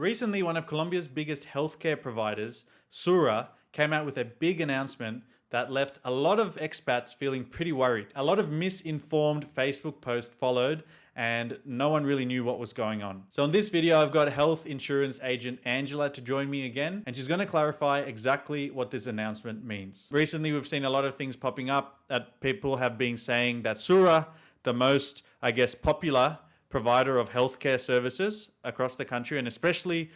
Recently, one of Colombia's biggest healthcare providers, Sura, came out with a big announcement that left a lot of expats feeling pretty worried. A lot of misinformed Facebook posts followed, and no one really knew what was going on. So in this video, I've got health insurance agent Angela to join me again, and she's going to clarify exactly what this announcement means. Recently, we've seen a lot of things popping up that people have been saying that Sura, the most, popular provider of healthcare services across the country, and especially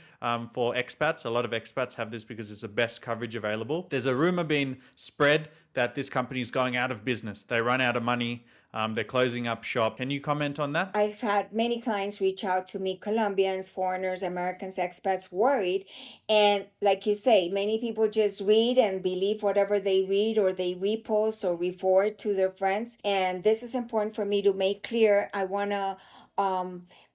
for expats. A lot of expats have this because it's the best coverage available. There's a rumor being spread that this company is going out of business. They run out of money. They're closing up shop. Can you comment on that? I've had many clients reach out to me, Colombians, foreigners, Americans, expats, worried. And like you say, many people just read and believe whatever they read, or they repost or re-forward to their friends. And this is important for me to make clear. I want to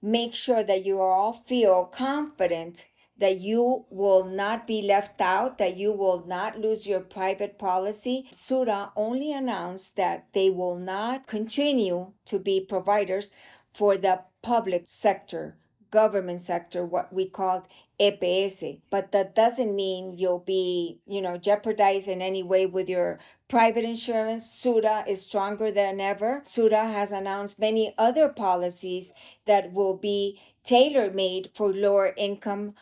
make sure that you all feel confident that you will not be left out, that you will not lose your private policy. Sura only announced that they will not continue to be providers for the public sector, government sector, what we called EPS. But that doesn't mean you'll be, jeopardized in any way with your private insurance. Sura is stronger than ever. Sura has announced many other policies that will be tailor-made for lower income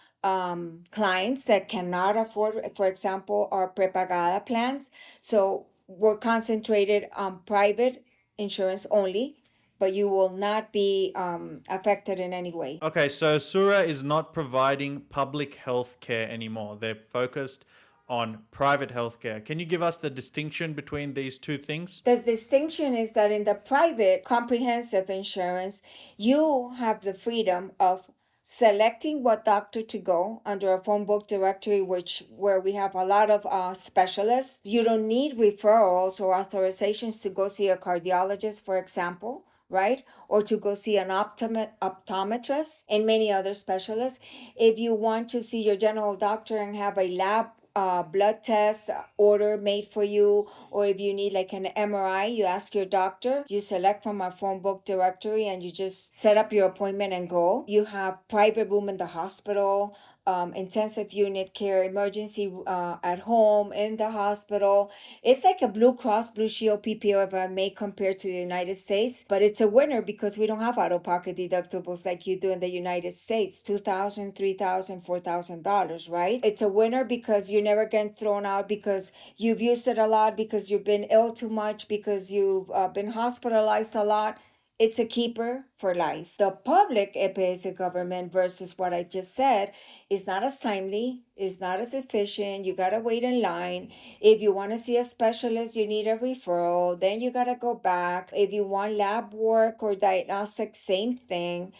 clients that cannot afford, for example, our prepagada plans. So we're concentrated on private insurance only, but you will not be affected in any way. Okay, so Sura is not providing public health care anymore. They're focused on private healthcare. Can you give us the distinction between these two things? The distinction is that in the private comprehensive insurance, you have the freedom of selecting what doctor to go under a phone book directory, where we have a lot of specialists. You don't need referrals or authorizations to go see a cardiologist, for example, right? Or to go see an optometrist and many other specialists. If you want to see your general doctor and have a lab blood test order made for you, or if you need like an MRI, you ask your doctor, you select from our phone book directory, and you just set up your appointment and go. You have private room in the hospital, intensive unit care, emergency at home, in the hospital. It's like a Blue Cross Blue Shield PPO, if I may compare to the United States, but it's a winner because we don't have out-of-pocket deductibles like you do in the United States, $2,000, $3,000, $4,000, right? It's a winner because you never get thrown out because you've used it a lot, because you've been ill too much, because you've been hospitalized a lot. It's a keeper for life. The public EPS government versus what I just said is not as timely, is not as efficient. You gotta wait in line. If you want to see a specialist, you need a referral. Then you gotta go back. If you want lab work or diagnostic, same thing.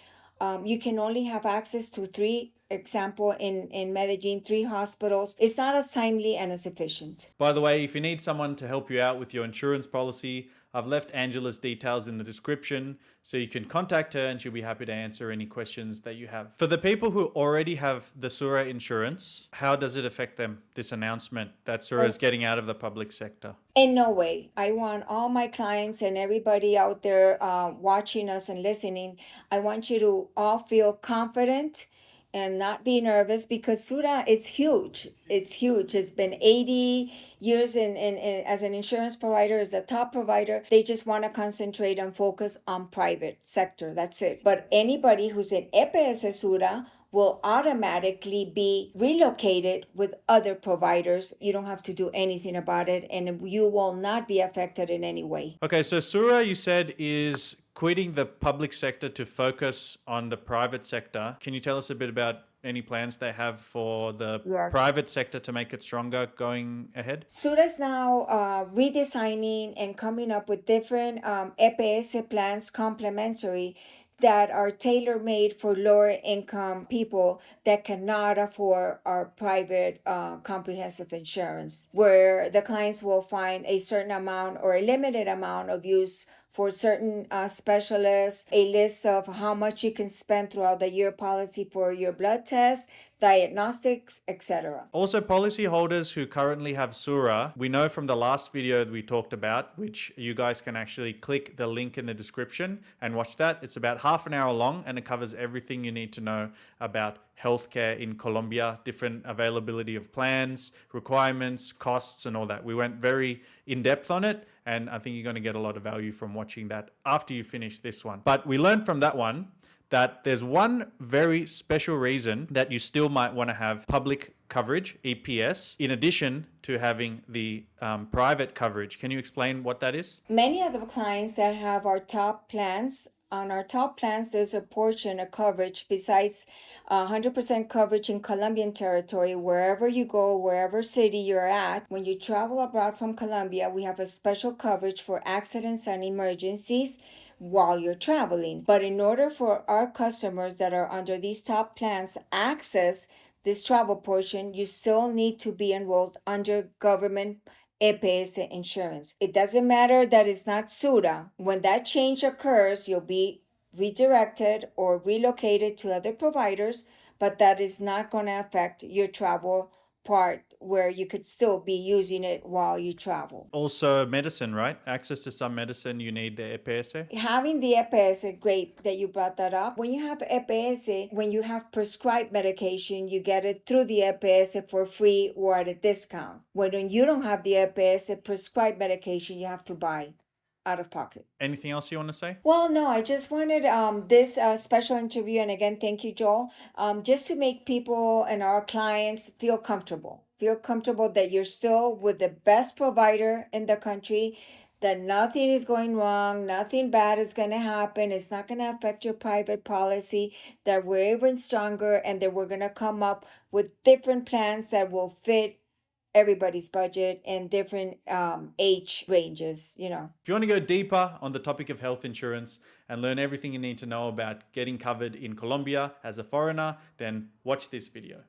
You can only have access to three. Example, in Medellin, 3 hospitals. It's not as timely and as efficient. By the way, if you need someone to help you out with your insurance policy, I've left Angela's details in the description, so you can contact her and she'll be happy to answer any questions that you have. For the people who already have the Sura insurance, how does it affect them, this announcement that Sura is getting out of the public sector? In no way. I want all my clients and everybody out there watching us and listening, I want you to all feel confident and not be nervous, because Sura is huge. It's huge. It's been 80 years in as an insurance provider, as the top provider. They just want to concentrate and focus on private sector. That's it. But anybody who's in EPS Sura will automatically be relocated with other providers. You don't have to do anything about it, and you will not be affected in any way. Okay, so Sura, you said, is quitting the public sector to focus on the private sector. Can you tell us a bit about any plans they have for the private sector to make it stronger going ahead? Sura is now redesigning and coming up with different EPS plans, complementary, that are tailor-made for lower income people that cannot afford our private comprehensive insurance, where the clients will find a certain amount or a limited amount of use for certain specialists, a list of how much you can spend throughout the year policy for your blood tests, diagnostics, etc. Also, policyholders who currently have Sura, we know from the last video that we talked about, which you guys can actually click the link in the description and watch that. It's about half an hour long and it covers everything you need to know about healthcare in Colombia, different availability of plans, requirements, costs, and all that. We went very in depth on it, and I think you're going to get a lot of value from watching that after you finish this one. But we learned from that one that there's one very special reason that you still might want to have public coverage, EPS, in addition to having the private coverage. Can you explain what that is? Many of the clients that have our top plans, on our top plans, there's a portion of coverage besides 100% coverage in Colombian territory. Wherever you go, wherever city you're at, when you travel abroad from Colombia, we have a special coverage for accidents and emergencies while you're traveling. But in order for our customers that are under these top plans access this travel portion, you still need to be enrolled under government EPS insurance. It doesn't matter that it's not SURA. When that change occurs, you'll be redirected or relocated to other providers, but that is not going to affect your travel part where you could still be using it while you travel. Also medicine, right? Access to some medicine, you need the EPS. Having the EPS, great that you brought that up. When you have EPS, when you have prescribed medication, you get it through the EPS for free or at a discount. When you don't have the EPS prescribed medication, you have to buy out of pocket. Anything else you want to say? Well, no, I just wanted this special interview, and again, thank you, Joel, just to make people and our clients feel comfortable. Feel comfortable that you're still with the best provider in the country, that nothing is going wrong, nothing bad is going to happen, it's not going to affect your private policy, that we're even stronger, and that we're going to come up with different plans that will fit everybody's budget and different age ranges, you know. If you want to go deeper on the topic of health insurance and learn everything you need to know about getting covered in Colombia as a foreigner, then watch this video.